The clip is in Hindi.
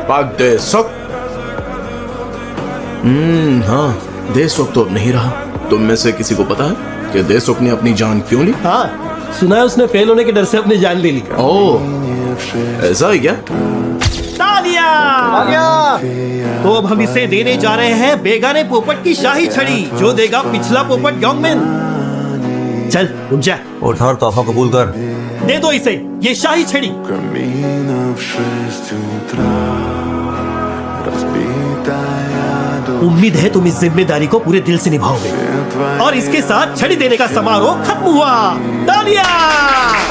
पाक देशुख। हाँ, देशुख तो अब नहीं रहा। तुम में से किसी को पता है कि देशुख ने अपनी जान क्यों ली? हाँ, सुना है उसने फेल होने के डर से अपनी जान ले ली। ओह, ऐसा ही क्या? तालियां! तो अब हम इसे देने जा रहे हैं बेगाने पोपट की शाही छड़ी, जो देगा पिछला पोपट योंगमिन। चल रुक जा, उठ और तोहफा कबूल कर। दे दो इसे ये शाही छड़ी। उम्मीद है तुम इस जिम्मेदारी को पूरे दिल से निभाओगे। और इसके साथ छड़ी देने का समारोह खत्म हुआ। तालियां!